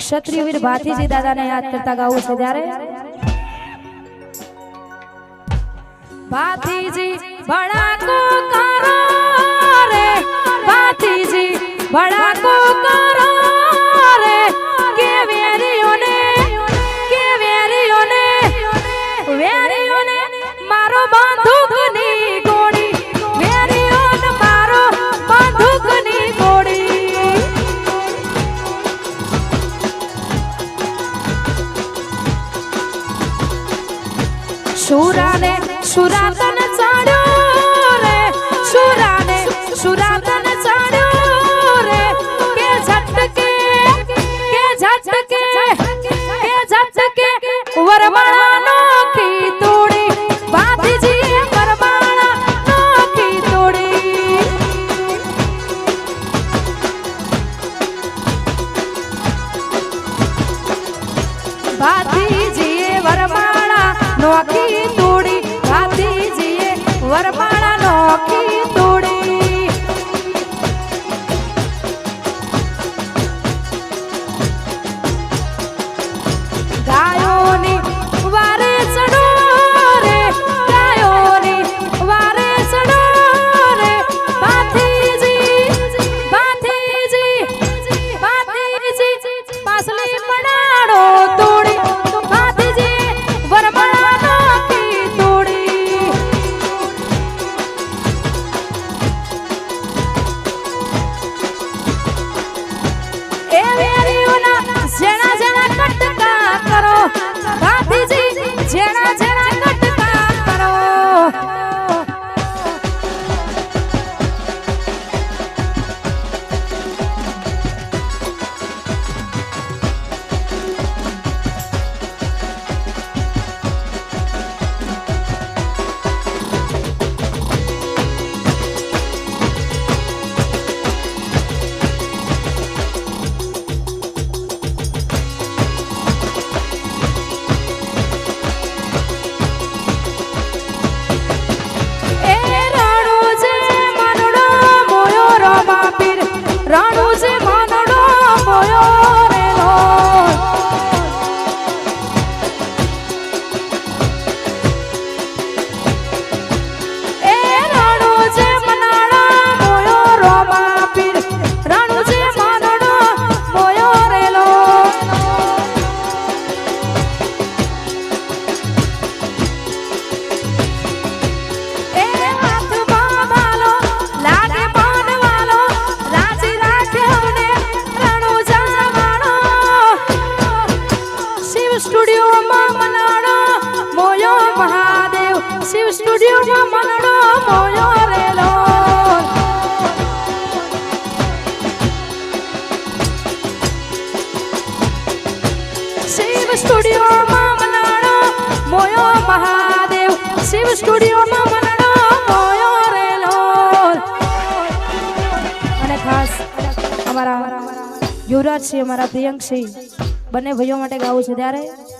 ક્ષત્રિય વીર ભાથીજી દાદાને યાદ કરતા ગાવું છે ત્યારે ભાથીજી ભડાકો કરો રે ભાથીજી ભડાકો કરો રે કે વેરીઓને મારો બંદૂકની ગોળી વેરીઓને મારો બંદૂકની ગોળી શુરાને શુરાતન ચાડ્યો રે શુરાને શુરાતન ચાડ્યો રે કે ઝટકે વરમાળા નોખી તોડી ભાથીજી વરમાળા નોખી તોડી ભાથીજીએ વરમાળા નોખી તોડી ભાથીજીએ વરમાળા નોખી તોડી ગાયોની વારે ચડો રે ગાયોની વારે ચડો રે ભાથીજી પાસલી પડાડો તોડી ભાથીજી વરમાળા નોખી તોડી એ વેરીઓના જેણા જેણા કટકા કરો ભાથીજી જેણા જેણા કટકા કરો શિવ સ્ટુડિયોમાં મનડો મોયો રેલો શિવ સ્ટુડિયોમાં મનડો મોયો મહાદેવ શિવ સ્ટુડિયોમાં મનડો મોયો રેલો અને ખાસ અમારા યુવરાજ છે અમારા પ્રિયંક છે બંને ભાઈઓ માટે ગાવું છે ત્યારે